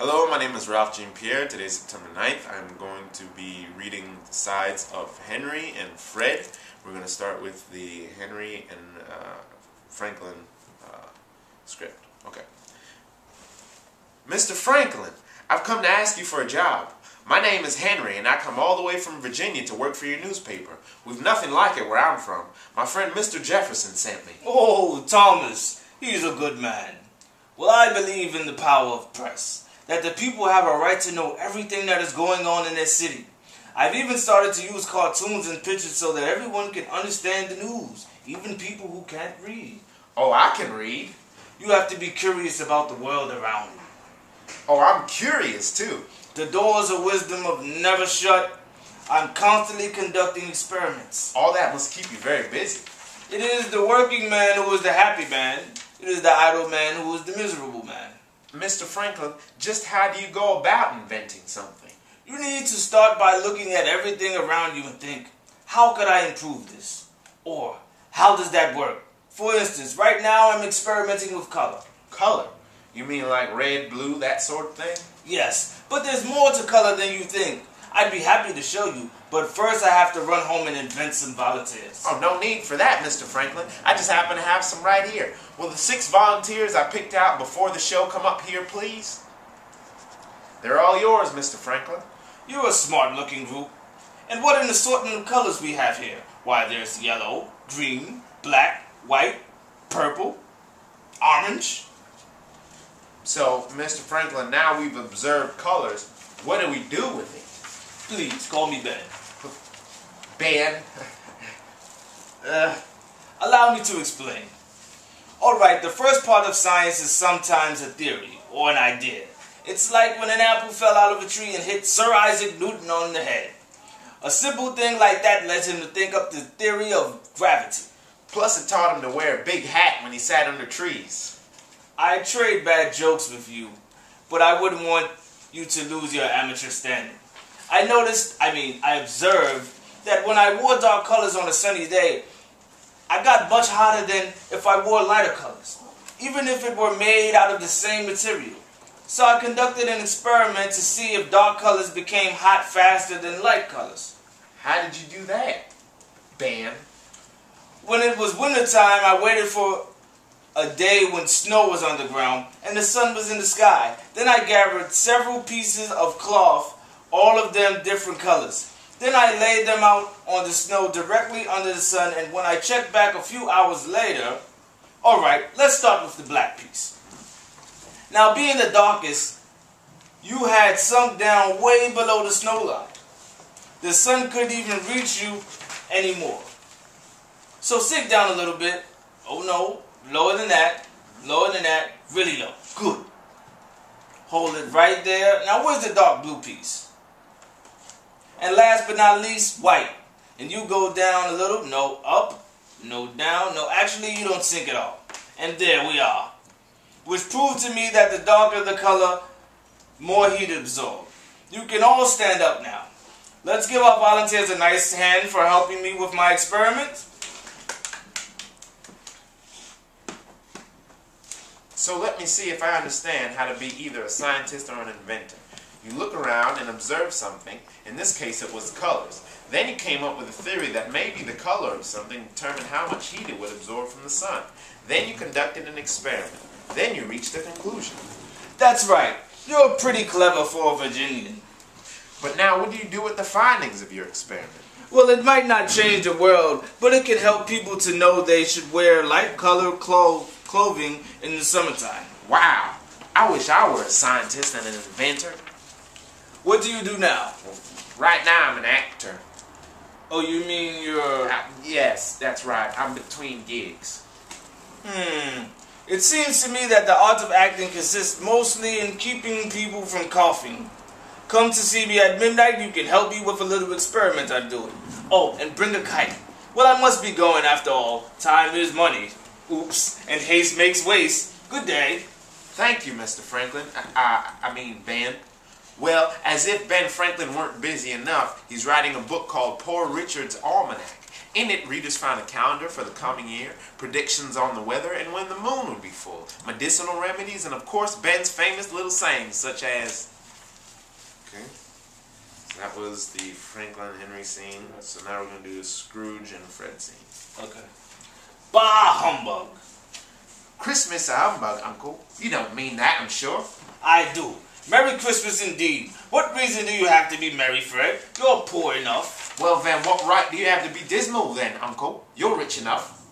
Hello, my name is Ralph Jean Pierre. Today's September 9th. I'm going to be reading the sides of Henry and Fred. We're going to start with the Henry and Franklin script. Okay. Mr. Franklin, I've come to ask you for a job. My name is Henry, and I come all the way from Virginia to work for your newspaper. We've nothing like it where I'm from. My friend Mr. Jefferson sent me. Oh, Thomas, he's a good man. Well, I believe in the power of press, that the people have a right to know everything that is going on in their city. I've even started to use cartoons and pictures so that everyone can understand the news, even people who can't read. Oh, I can read. You have to be curious about the world around you. Oh, I'm curious too. The doors of wisdom are never shut. I'm constantly conducting experiments. All that must keep you very busy. It is the working man who is the happy man. It is the idle man who is the miserable man. Mr. Franklin, just how do you go about inventing something? You need to start by looking at everything around you and think, how could I improve this? Or, how does that work? For instance, right now I'm experimenting with color. Color? You mean like red, blue, that sort of thing? Yes, but there's more to color than you think. I'd be happy to show you, but first I have to run home and invent some volunteers. Oh, no need for that, Mr. Franklin. I just happen to have some right here. Will the 6 volunteers I picked out before the show come up here, please? They're all yours, Mr. Franklin. You're a smart-looking group. And what an assortment of colors we have here. Why, there's yellow, green, black, white, purple, orange. So, Mr. Franklin, now we've observed colors. What do we do with it? Please, call me Ben. Ben? Allow me to explain. Alright, the first part of science is sometimes a theory, or an idea. It's like when an apple fell out of a tree and hit Sir Isaac Newton on the head. A simple thing like that led him to think up the theory of gravity. Plus it taught him to wear a big hat when he sat under trees. I trade bad jokes with you, but I wouldn't want you to lose your amateur standing. I observed that when I wore dark colors on a sunny day, I got much hotter than if I wore lighter colors, even if it were made out of the same material. So I conducted an experiment to see if dark colors became hot faster than light colors. How did you do that, Ben? When it was wintertime, I waited for a day when snow was on the ground and the sun was in the sky. Then I gathered several pieces of cloth, all of them different colors. Then I laid them out on the snow directly under the sun, and when I checked back a few hours later, alright, let's start with the black piece. Now, being the darkest, you had sunk down way below the snow line. The sun couldn't even reach you anymore. So sink down a little bit. Oh no, lower than that, really low. Good. Hold it right there. Now where's the dark blue piece? And last but not least, white. And you go down a little, no up, no down, no, actually you don't sink at all. And there we are. Which proved to me that the darker the color, more heat absorbed. You can all stand up now. Let's give our volunteers a nice hand for helping me with my experiment. So let me see if I understand how to be either a scientist or an inventor. You look around and observe something. In this case, it was colors. Then you came up with a theory that maybe the color of something determined how much heat it would absorb from the sun. Then you conducted an experiment. Then you reached a conclusion. That's right. You're pretty clever for a Virginian. But now, what do you do with the findings of your experiment? Well, it might not change the world, but it can help people to know they should wear light-colored clothing in the summertime. Wow. I wish I were a scientist and an inventor. What do you do now? Right now, I'm an actor. Oh, you mean you're... Yes, that's right. I'm between gigs. It seems to me that the art of acting consists mostly in keeping people from coughing. Come to see me at midnight, you can help me with a little experiment I'm doing. Oh, and bring a kite. Well, I must be going after all. Time is money. Oops, and haste makes waste. Good day. Thank you, Mr. Franklin. Ben. Well, as if Ben Franklin weren't busy enough, he's writing a book called Poor Richard's Almanac. In it, readers found a calendar for the coming year, predictions on the weather, and when the moon would be full, medicinal remedies, and of course Ben's famous little sayings such as... Okay, so that was the Franklin Henry scene. So now we're going to do the Scrooge and Fred scene. Okay. Bah humbug! Christmas a humbug, Uncle. You don't mean that, I'm sure. I do. Merry Christmas indeed. What reason do you have to be merry, Fred? You're poor enough. Well then, what right do you have to be dismal then, Uncle? You're rich enough.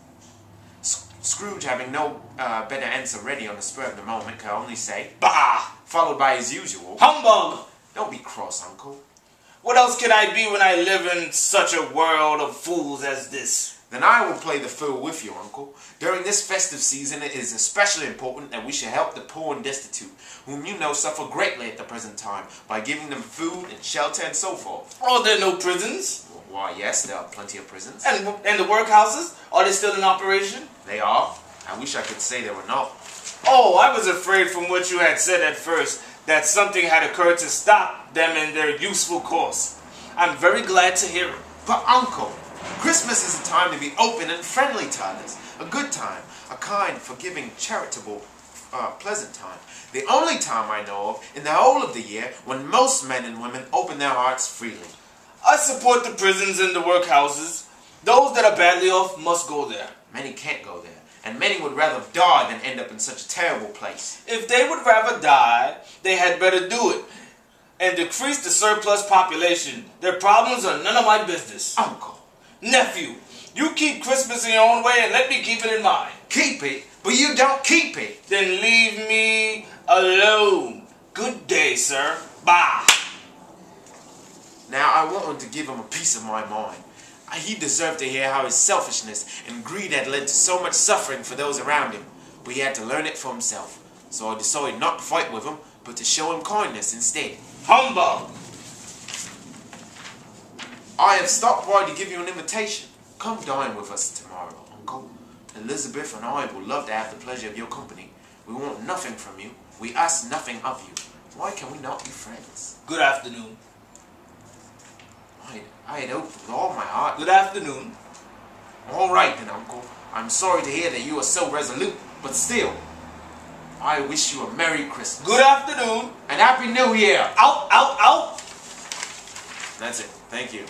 Scrooge, having no better answer ready on the spur of the moment, could only say, "Bah!" followed by his usual, "Humbug!" Don't be cross, Uncle. What else can I be when I live in such a world of fools as this? Then I will play the fool with you, Uncle. During this festive season, it is especially important that we should help the poor and destitute, whom you know suffer greatly at the present time, by giving them food and shelter and so forth. Are there no prisons? Why, yes, there are plenty of prisons. And the workhouses? Are they still in operation? They are. I wish I could say they were not. Oh, I was afraid from what you had said at first that something had occurred to stop them in their useful course. I'm very glad to hear it. But, Uncle, Christmas is a time to be open and friendly to others. A good time. A kind, forgiving, charitable, pleasant time. The only time I know of in the whole of the year when most men and women open their hearts freely. I support the prisons and the workhouses. Those that are badly off must go there. Many can't go there. And many would rather die than end up in such a terrible place. If they would rather die, they had better do it. And decrease the surplus population. Their problems are none of my business. Uncle. Nephew, you keep Christmas in your own way and let me keep it in mine. Keep it? But you don't keep it. Then leave me alone. Good day, sir. Bye. Now, I wanted to give him a piece of my mind. He deserved to hear how his selfishness and greed had led to so much suffering for those around him. But he had to learn it for himself. So I decided not to fight with him, but to show him kindness instead. Humbug! I have stopped by to give you an invitation. Come dine with us tomorrow, Uncle. Elizabeth and I will love to have the pleasure of your company. We want nothing from you. We ask nothing of you. Why can we not be friends? Good afternoon. I had hoped with all my heart. Good afternoon. All right then, Uncle. I'm sorry to hear that you are so resolute, but still, I wish you a Merry Christmas. Good afternoon. And Happy New Year. Out, out, out. That's it. Thank you.